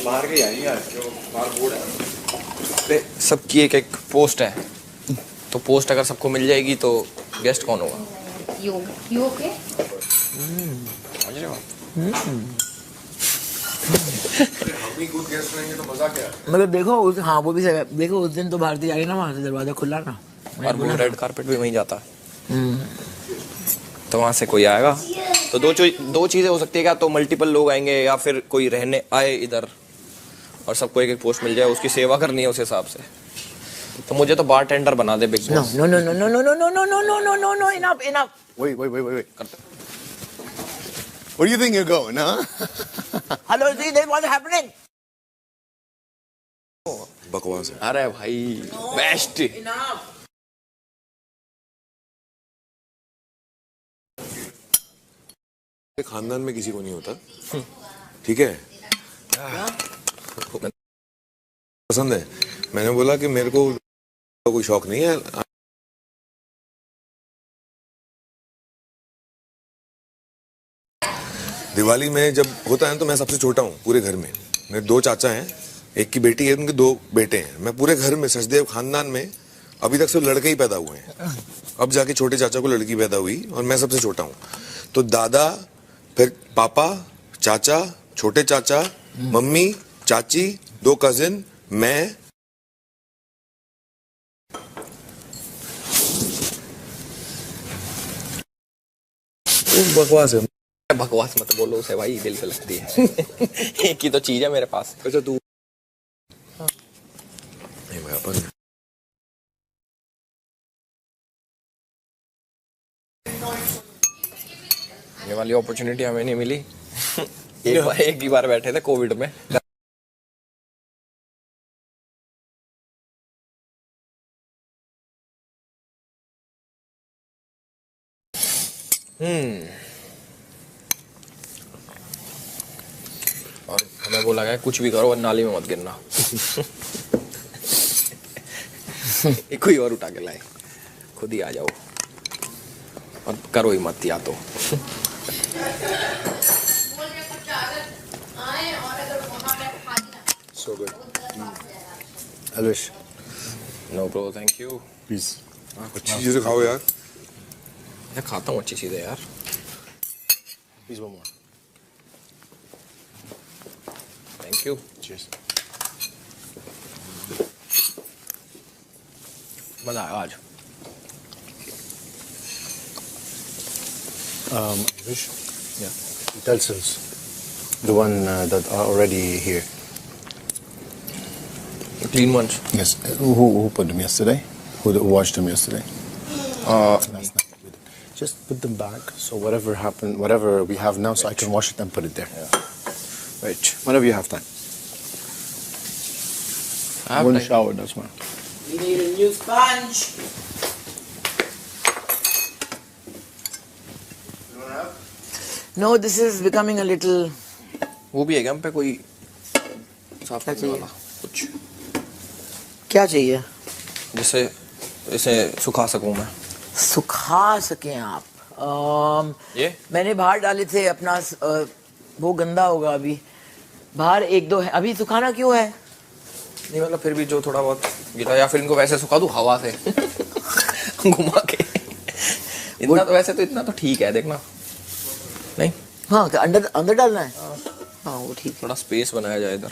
बाहर के आएंगे यार, जो बाहर बोर्ड है। अरे सबकी एक एक पोस्ट है, तो पोस्ट अगर सबको मिल जाएगी तो गेस्ट कौन होगा? You okay? समझ रहे हो आप? हम ही खुद गेस्ट रहेंगे तो मजा क्या है? मतलब देखो हाँ वो भी सही है। देखो उस दिन तो भारती आई ना, वहाँ से दरवाजा खुला ना, और वो रेड कारपेट भी वहीं जाता है, तो वहाँ से कोई आएगा तो दो चीज़ें हो सकती है, क्या तो मल्टीपल लोग आएंगे या फिर कोई रहने आए इधर और सबको एक एक पोस्ट मिल जाए, उसकी सेवा करनी है उस हिसाब से। तो मुझे तो बार टेंडर बना दे Bigg Boss. No no no no no no no no no no no no no enough enough. Wait. Where do you think you're going, huh? Hello ji, this was happening. बकवास है। अरे भाई best. खानदान में किसी को नहीं होता, ठीक है? पसंद है। मैंने बोला कि मेरे को कोई शौक नहीं है। दिवाली में जब होता है तो मैं सबसे छोटा हूँ पूरे घर में। मेरे 2 चाचा हैं, एक की बेटी है, उनके 2 बेटे हैं। मैं पूरे घर में सचदेव खानदान में अभी तक सिर्फ लड़के ही पैदा हुए हैं। अब जाके छोटे चाचा को लड़की पैदा हुई और मैं सबसे छोटा हूँ। तो दादा, फिर पापा, चाचा, छोटे चाचा, मम्मी, चाची, 2 कजिन, मैं। बकवास है। बकवास मत बोलो उसे भाई, दिल पे लगती है। एक ही तो चीज है मेरे पास। अच्छा तू नहीं भाई, अपन ये वाली अपॉर्चुनिटी हमें नहीं मिली। एक ही बार बैठे थे कोविड में। और हमें बोला गया कुछ भी करो और नाली में मत गिरना। एक कोई और उठा के लाए, खुद ही आ जाओ और करो ही मत, या तो so good. Alwish, no bro thank you. please. अच्छी चीजें खाओ यार। मैं खाता हूँ अच्छी चीजें यार। Please one more. Thank you. Cheers. मजा आया आज। Alwish? Yeah. Utensils. The one that are already here. Clean ones. Yes. Who put them yesterday? Who washed them yesterday? Last night. Just put them back. So whatever happened, whatever we have now, so I can wash it and put it there. Right. Whenever you have time. I have One time. shower, that's one. We need a new sponge. No, this is becoming a little. वो भी है क्या हम पे कोई साफ करने वाला कुछ, क्या चाहिए? जिससे इसे सुखा सकूं मैं। सुखा सकें आप? ये मैंने बाहर डाले थे अपना वो गंदा होगा अभी। बाहर 1-2 है, अभी सुखाना क्यों है? नहीं मतलब फिर भी जो थोड़ा बहुत गिरा, या फिर इनको वैसे सुखा दूं हवा से घुमा के। इतना तो वैसे तो इतना तो ठीक है, देखना नहीं। हाँ अंदर अंदर डालना है। हाँ वो ठीक है। थोड़ा स्पेस बनाया जाए इधर।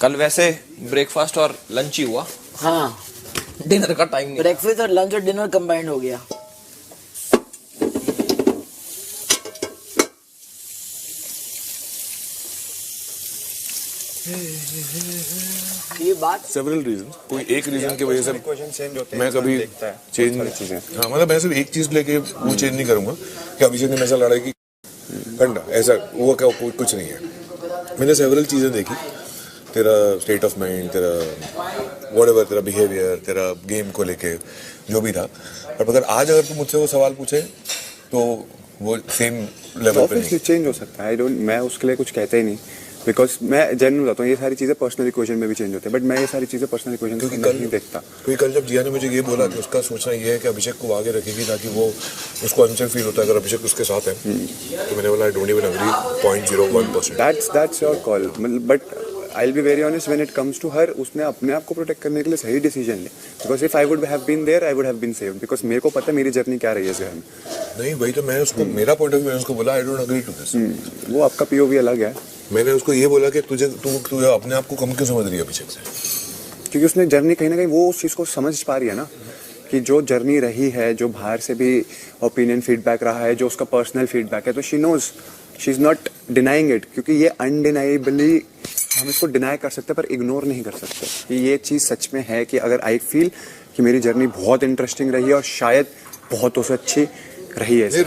कल वैसे ब्रेकफास्ट और लंच ही हुआ, हाँ डिनर का टाइम नहीं। ब्रेकफास्ट और लंच और डिनर कंबाइंड हो गया। ये बात Several reasons. कोई एक रीजन की वजह से चेंज होते हैं, मैं कभी चेंज चीजें। हाँ मतलब मैं सिर्फ एक चीज लेके वो चेंज नहीं करूंगा कि अभिषेक ने ऐसा लड़ा कि ठंडा ऐसा वो क्या कुछ नहीं है। मैंने सेवरल चीजें देखी, तेरा स्टेट ऑफ माइंड, तेरा व्हाटएवर, तेरा बिहेवियर, तेरा गेम को लेके जो भी था। पर अगर आज अगर तू मुझसे वो सवाल पूछे तो वो सेम लेवल पे ऑब्वियसली नहीं। चेंज हो सकता है। आई डोंट, मैं उसके लिए कुछ कहता ही नहीं। बिकॉज मैं जेन्युइन बताता हूँ, ये सारी चीजें पर्सनल इक्वेशन में भी चेंज होते हैं, बट मैं ये सारी चीजें पर्सनल इक्वेशन क्योंकि में कल नहीं देखता। क्योंकि कल जब जिया ने मुझे ये बोला कि उसका सोचना ये है कि अभिषेक को आगे रखेगी ताकि वो उसको अनसेफ फील होता है अगर अभिषेक उसके साथ है, तो मैंने बोला I don't even agree 0.01%। That's your call, but I will be very honest when it comes to her, उसने अपने आप को प्रोटेक्ट करने के लिए सही डिसीजन लिया। Because if I would have been there I would have been saved, because मेरे को पता है मेरी जर्नी क्या रही है इस घर में। नहीं भाई, तो मैं उसको मेरा पॉइंट ऑफ व्यू मैंने उसको बोला I don't agree to this. वो आपका पीओवी अलग है, मैंने उसको ये बोला कि तुझे तू अपने आप को कम क्यों समझ रही है अभिषेक से? क्योंकि उसने जर्नी कहीं ना कहीं वो उस चीज़ को समझ पा रही है ना, कि जो जर्नी रही है, जो बाहर से भी ओपिनियन फीडबैक रहा है, जो उसका पर्सनल फीडबैक है, तो she knows, she is not denying it, क्योंकि ये अनडिनाइबली हम इसको डिनाई कर सकते हैं पर इग्नोर नहीं कर सकते कि ये चीज़ सच में है कि अगर आई फील कि मेरी जर्नी बहुत इंटरेस्टिंग रही है और शायद बहुतों से अच्छी रही है, नहीं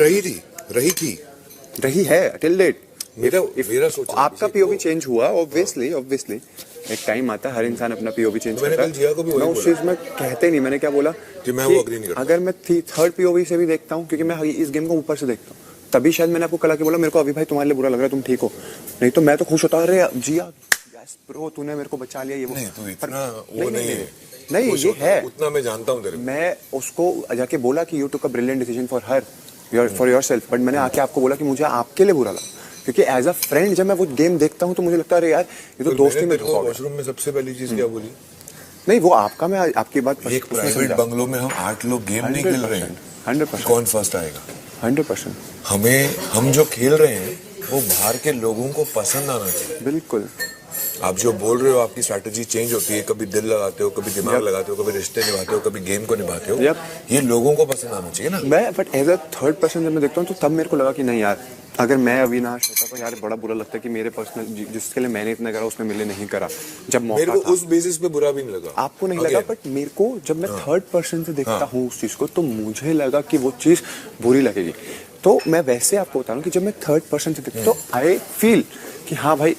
रही है टिल डेट। मेरा सोच आपका पीओवी चेंज हुआ, ऑब्वियसली एक टाइम आता है, हर इंसान अपना पीओवी चेंज करता है। मैंने कल जिया को भी वही मैं उस चीज में कहते नहीं, मैंने क्या बोला कि मैं वो अग्री नहीं करता। अगर मैं थर्ड पीओवी से भी देखता हूँ, क्योंकि मैं इस गेम को ऊपर से देखता हूँ, तभी शायद मैंने आपको कल के बोला मेरे को अभी भाई तुम्हारे लिए बुरा लग रहा है, तुम ठीक हो, नहीं तो मैं तो खुश होता, अरे जिया यस ब्रो तूने मेरे को बचा लिया, ये वो नहीं तू इतना वो नहीं ये है, उतना मैं जानता हूँ तेरे। मैं उसको जाके बोला कि you took a brilliant decision for her, for yourself, but मैंने आके आपको बोला कि मुझे आपके लिए बुरा लगा, क्योंकि एज अ फ्रेंड जब मैं वो गेम देखता हूँ तो मुझे लगता है अरे यार ये तो दोस्ती में धोखा हो गया। वॉशरूम में सबसे पहली चीज क्या बोली? नहीं वो आपका, मैं आपकी बात एक प्राइवेट बंगलो में हम 8 लोग गेम नहीं खेल रहे हैं, 100%, कौन फर्स्ट आएगा? 100%, हम जो खेल रहे हैं वो बाहर के लोगों को पसंद आना चाहिए। बिल्कुल। आप जो बोल रहे हो आपकी स्ट्रैटेजी चेंज होती है, कभी दिल लगाते हो, कभी दिमाग लगाते हो, कभी रिश्ते निभाते हो, कभी गेम को निभाते हो, ये लोगों को पसंद आना चाहिए ना। मैं but as a third person जब मैं देखता हूँ तो तब मेरे को लगा कि नहीं यार, अगर मैं अविनाश होता तो यार बड़ा बुरा लगता है कि मेरे पर्सनल जिसके लिए मैंने इतना करा उसने मेरे लिए नहीं करा जब मौका मेरे को था। उस बेसिस पे बुरा भी नहीं लगा, आपको नहीं लगा, बट मेरे को जब मैं थर्ड पर्सन से देखता हूँ उस चीज को तो मुझे लगा कि वो चीज बुरी लगेगी। तो मैं वैसे आपको बता रहा हूँ कि जब मैं थर्ड पर्सन से देखता तो आई फील कि हाँ भाई,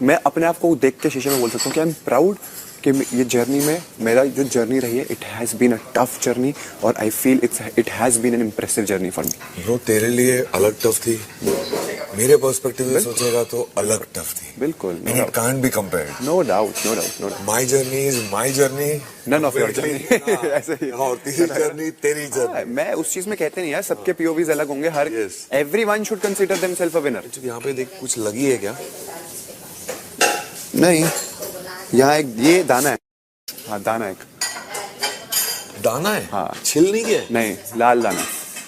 मैं अपने आप को देख के शीशे में बोल सकता हूँ कि आई एम प्राउड कि ये जर्नी में मेरा जो जर्नी रही है it has been a tough journey, और I feel it has been an impressive journey for me. Bro तेरे लिए अलग टफ थी, मेरे पर्सपेक्टिव से सोचेगा तो अलग टफ थी। बिल्कुल, and it can't be compared. No doubt. My journey is my journey, none of your journey. ऐसे ही और तेरी जर्नी तेरी जर्नी। मैं उस चीज में कहते नहीं यार, सबके पीओवीज अलग होंगे, हर everyone should consider themselves a winner. यहाँ पे देख कुछ लगी है क्या? नहीं, यहाँ एक ये दाना है, हाँ दाना एक दाना है, हाँ छिल नहीं गया, नहीं लाल दाना,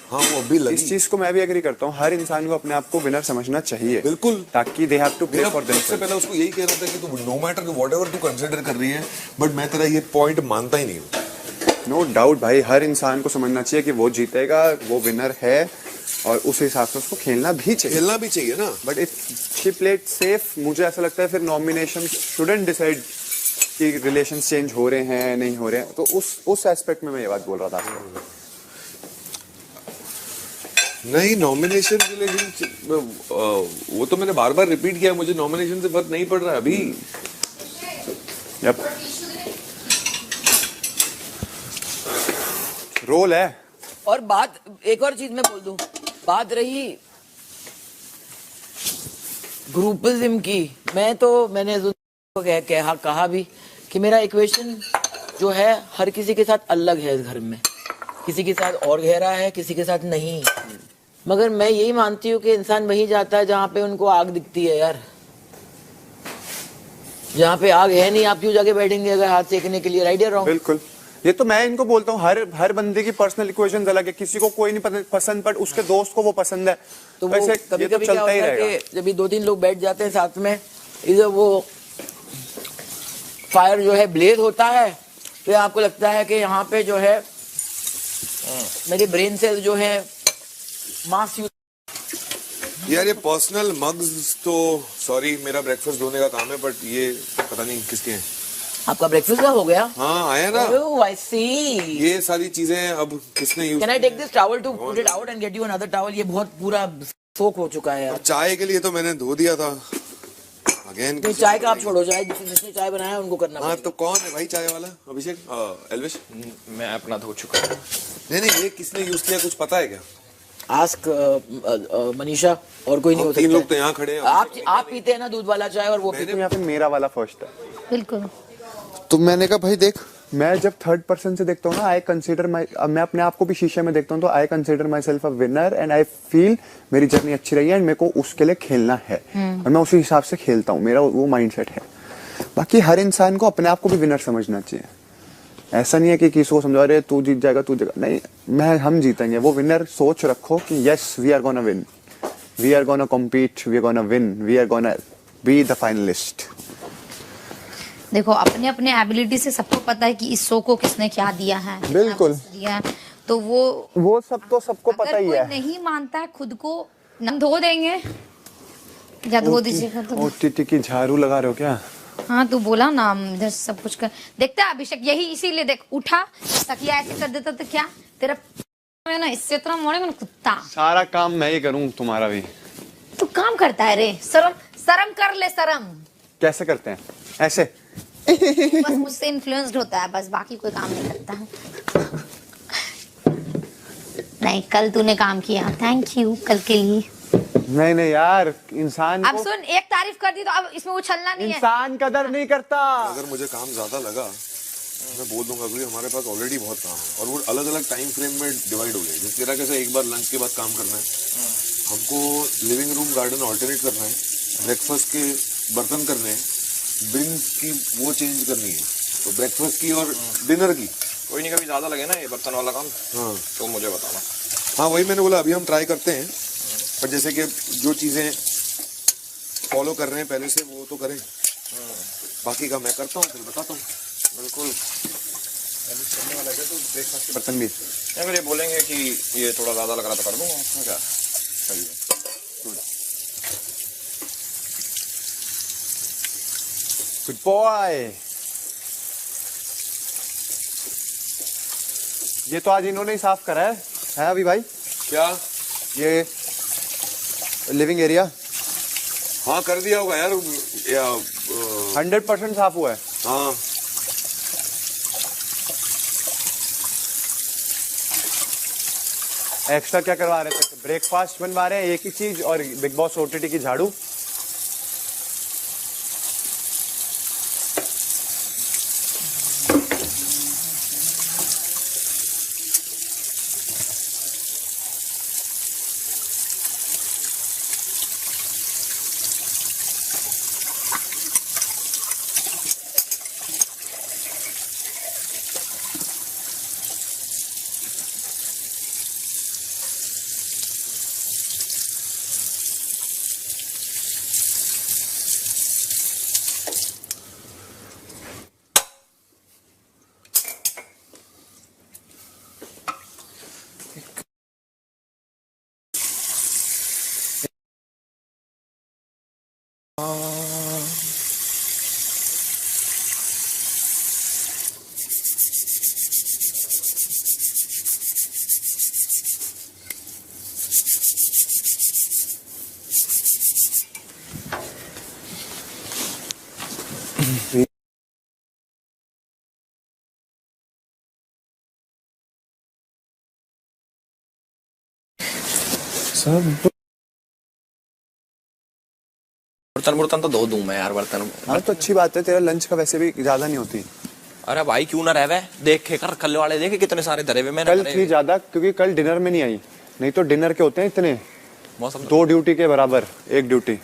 हाँ वो अभी लगी। इस चीज को मैं भी एग्री करता हूँ, हर इंसान को अपने आप को विनर समझना चाहिए, बिल्कुल, ताकि they have to play for themselves. सबसे पहले उसको यही कह रहा था कि तू नो मैटर व्हाटएवर तू कंसीडर कर रही है, बट मैं तेरा ये पॉइंट मानता ही नहीं हूँ। नो डाउट भाई, हर इंसान को समझना चाहिए कि वो जीतेगा, वो विनर है, और उस हिसाब से उसको खेलना भी चाहिए ना। But if she played safe, मुझे ऐसा लगता है फिर नॉमिनेशन शुडंट डिसाइड कि रिलेशन चेंज हो रहे हैं नहीं हो रहे हैं, तो उस एस्पेक्ट में मैं ये बात बोल रहा था। नहीं, नॉमिनेशन वो तो मैंने बार बार रिपीट किया, मुझे नॉमिनेशन से फर्क नहीं पड़ रहा है अभी। यप, रोल है। और बात एक और चीज मैं बोल दूं, बात रही ग्रुपिज्म की, मैंने कहा भी कि मेरा इक्वेशन जो है हर किसी के साथ अलग है इस घर में, किसी के साथ और गहरा है, किसी के साथ नहीं, मगर मैं यही मानती हूँ कि इंसान वही जाता है जहाँ पे उनको आग दिखती है यार। जहाँ पे आग है नहीं, आप क्यों जाके बैठेंगे अगर हाथ सेकने के लिए? राइट या रॉन्ग? बिल्कुल, ये तो मैं इनको बोलता हूँ, हर बंदे की पर्सनल इक्वेशंस अलग है, किसी को कोई नहीं पसंद बट उसके दोस्त को वो पसंद है, तो वो कभी कभी क्या होता है कि जब 2-3 लोग बैठ जाते हैं साथ में, इधर वो फायर जो है ब्लेज होता है, तो आपको लगता है कि यहाँ पे जो है मेरे ब्रेन सेल जो है मास यार ये पर्सनल मग्स तो सॉरी, मेरा ब्रेकफास्ट धोने का काम है, बट ये पता नहीं किसके हैं। आपका ब्रेकफास्ट का हो गया? हाँ आया ना। Oh, I see. ये सारी चीजें अब किसने use? Can I take this towel to put it out and get you another towel? ये बहुत पूरा सोक हो चुका है यार। चाय के लिए तो मैंने धो दिया था। अगेन तो चाय का आप छोड़ो, चाय जिसने चाय बनाया उनको करना। हाँ तो कौन है भाई चाय वाला? अभिषेक? एल्विश? मैं अपना धो चुका हूँ। नहीं ये किसने यूज किया कुछ पता है क्या? आस्क मनीषा, और कोई नहीं हो तीन सकता लोग तो यहाँ खड़े हैं। आप पीते हैं ना दूध वाला चाय, और वो पीते तो यहाँ पे मेरा वाला फर्स्ट है। बिल्कुल। तो मैंने कहा भाई देख, मैं जब थर्ड पर्सन से देखता हूँ ना, आई कंसीडर माई, मैं अपने आप को भी शीशे में देखता हूँ तो I consider my self a winner and I feel मेरी जर्नी अच्छी रही है एंड मेरे को उसके लिए खेलना है और मैं उसी हिसाब से खेलता हूँ, मेरा वो माइंडसेट है। बाकी हर इंसान को अपने आप को भी विनर समझना चाहिए। ऐसा नहीं है कि किसी को समझा रहे तू जीत जाएगा तू जीतेगा, नहीं, हम जीतेंगे। वो विनर सोच रखो कि yes we are gonna win, we are gonna compete, we are gonna win, we are gonna be the finalist. देखो अपने अपने एबिलिटी से सबको पता है कि इस शो को किसने क्या दिया है, बिल्कुल दिया है। तो वो सब तो सबको पता ही है। कोई नहीं मानता है खुद को, हम धो देंगे या धो दीजिएगा तो। ओटीटी की झाड़ू लगा रहे हो क्या? हाँ तू बोला ना, हम इधर सब कुछ कर देखता है अभिषेक, यही इसीलिए देख उठा तकिया ऐसे कर देता तो क्या तेरा है ना, इससे इतना मोड़ेगा ना कुत्ता। सारा काम मैं ही करूँ तुम्हारा भी? तू काम करता है रे, शर्म कर ले, शर्म। कैसे करते हैं? ऐसे बस मुझसे इन्फ्लुएंस्ड होता है, बस बाकी कोई काम नहीं करता है। नहीं कल तूने काम किया, थैंक यू कल के लिए। नहीं यार, इंसान अब को सुन, एक तारीफ कर दी तो अब इसमें उछलना नहीं है। इंसान कदर नहीं करता। अगर मुझे काम ज्यादा लगा मैं बोल दूंगा, क्योंकि हमारे पास ऑलरेडी बहुत काम है और वो अलग अलग टाइम फ्रेम में डिवाइड हो गए। जिस तरह कैसे एक बार लंच के बाद काम करना है, हमको लिविंग रूम गार्डन ऑल्टरनेट करना है, ब्रेकफास्ट के बर्तन करने हैं, ड्रिंक्स की वो चेंज करनी है, तो ब्रेकफास्ट की और डिनर की। कोई नहीं, कभी ज्यादा लगे ना ये बर्तन वाला काम हाँ तो मुझे बताना। हाँ वही मैंने बोला, अभी हम ट्राई करते हैं, पर जैसे कि जो चीजें फॉलो कर रहे हैं पहले से वो तो करें, बाकी का मैं करता हूँ फिर बताता हूँ। बिल्कुल। बर्तन भी अगर ये बोलेंगे कि ये थोड़ा ज्यादा लग रहा तो कर दूंगा, उसमें क्या सही है। Good boy. ये तो आज इन्होंने ही साफ करा है अभी भाई? क्या? ये लिविंग एरिया हाँ कर दिया होगा यार, 100% साफ हुआ है। हाँ एक्स्ट्रा क्या करवा रहे थे? ब्रेकफास्ट बनवा रहे हैं एक ही चीज, और बिग बॉस ओटीटी की झाड़ू। सब बर्तन तो धो दूं मैं यार बर्तन। हाँ तो अच्छी बात है, तेरा लंच का वैसे भी ज्यादा नहीं होती। अरे भाई क्यों ना रहे, देखे कर कल वाले देखे कितने सारे धरे हुए मैंने। कल थी ज्यादा क्योंकि कल डिनर में नहीं आई, नहीं तो डिनर के होते हैं इतने, मौसम 2 ड्यूटी के बराबर 1 ड्यूटी।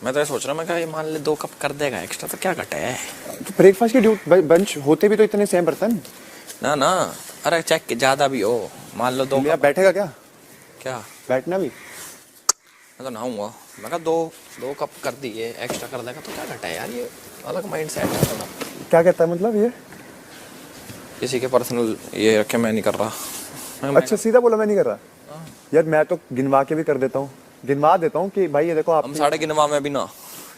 मैं तो ये सोच रहा हूँ, मैं क्या ये मान ले 2 कप कर देगा एक्स्ट्रा तो क्या घटे है। तो ब्रेकफास्ट की ड्यूटी बंच होते भी तो इतने सेम बर्तन ना अरे चेक ज्यादा भी हो, मान लो 2 कप। बैठेगा क्या? क्या बैठना भी? मैं तो नहाऊंगा, मैं कहा 2 कप कर दिए एक्स्ट्रा कर देगा तो क्या घटा है यार, ये अलग माइंड सेट है थोड़ा। क्या कहता है मतलब ये? किसी के पर्सनल ये रखे मैं नहीं कर रहा। अच्छा सीधा बोला मैं नहीं कर रहा यार, मैं तो गिनवा के भी कर देता हूँ, गिनवा देता हूँ कि भाई ये देखो आप। हम 3.5 गिनवा में भी ना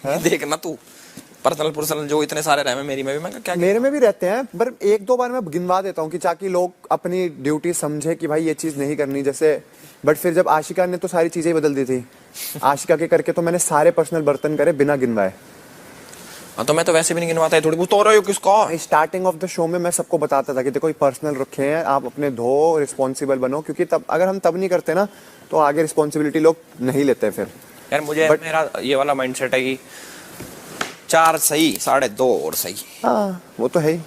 देखना तू पर्सनल जो इतने सारे रहे मेरी में भी, मैं क्या मेरे में भी रहते हैं, पर 1-2 बार मैं गिनवा देता हूँ कि ताकि लोग अपनी ड्यूटी समझे कि भाई ये चीज नहीं करनी जैसे। बट फिर जब आशिका ने तो सारी चीजें ही बदल दी थी, आशिका के करके तो मैंने सारे पर्सनल बर्तन करे बिना गिनवाए। हाँ तो मैं तो वैसे भी नहीं गिनवाता है, थोड़ी बहुत तो रहा हो किसका। स्टार्टिंग ऑफ द शो में मैं सबको बताता था कि देखो ये पर्सनल रखे हैं, आप अपने धो, रिस्पॉन्सिबल बनो, क्योंकि तब अगर हम तब नहीं करते ना तो आगे रिस्पॉन्सिबिलिटी लोग नहीं लेते फिर। यार मुझे मेरा ये वाला माइंडसेट है कि 4 सही 2.5 और सही। हाँ वो तो है ही।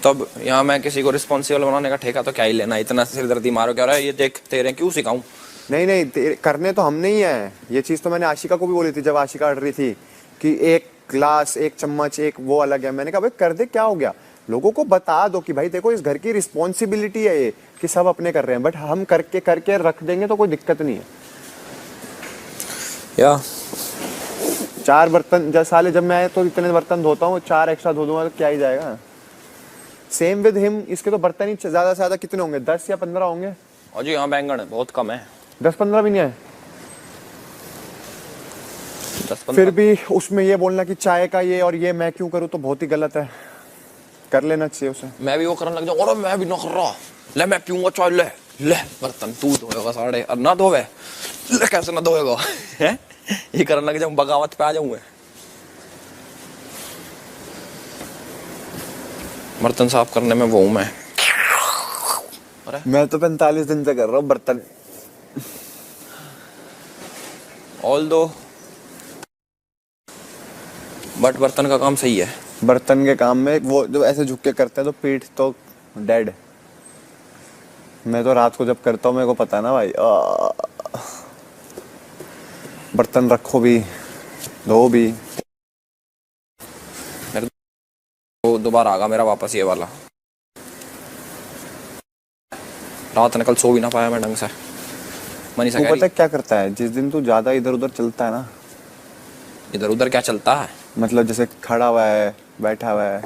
तब यहाँ मैं किसी को रिस्पॉन्सिबल बनाने का ठेका तो क्या ही लेना, इतना सिरदर्दी मारो क्या रहा है, ये देख तेरे क्यों सिखाऊं। नहीं करने तो हमने ही है। ये चीज तो मैंने आशिका को भी बोली थी जब आशिका अड़ रही थी कि एक ग्लास, एक चम्मच, एक वो अलग है। मैंने कहा भाई कर दे, क्या हो गया, लोगों को बता दो कि भाई देखो इस घर की रिस्पॉन्सिबिलिटी है ये, कि सब अपने कर रहे हैं, बट हम करके रख देंगे तो कोई दिक्कत नहीं है। या 4 बर्तन जब मैं तो इतने बर्तन धोता हूँ, 4 एक्स्ट्रा धो दूंगा तो क्या ही जाएगा। सेम विद हिम, इसके तो बर्तन ही ज्यादा से ज्यादा कितने होंगे, 10 या 15 होंगे। और जी यहाँ बैंगन बहुत कम है, 10-15 भी नहीं है। 10-15 फिर भी उसमें ये बोलना कि चाय का ये और ये मैं क्यों करूँ तो बहुत ही गलत है। कर लेना चाहिए उसे। मैं भी वो करने लग जाऊँ, और मैं भी ना कर रहा, ले मैं पीऊंगा चाय, ले बर्तन तू धोएगा साढ़े, और ना धोवे ले, कैसे ना धोएगा है, ये करने लग जाऊँ, बगावत पे आ जाऊँ बर्तन साफ करने में वो हूँ मैं तो 45 दिन से कर रहा हूँ बर्तन। ऑल्दो बट बर्तन का काम सही है। बर्तन के काम में वो जो ऐसे झुक के करते हैं तो पीठ तो डेड। मैं तो रात को जब करता हूँ मेरे को पता है ना भाई, बर्तन रखो भी, धो भी। वो दोबारा आगा मेरा वापस ये वाला, रात ने कल सो भी ना पाया मैं ढंग से। तू पता है क्या करता है, जिस दिन तू ज्यादा इधर उधर चलता है ना। इधर उधर क्या चलता है? मतलब जैसे खड़ा हुआ है, बैठा हुआ है,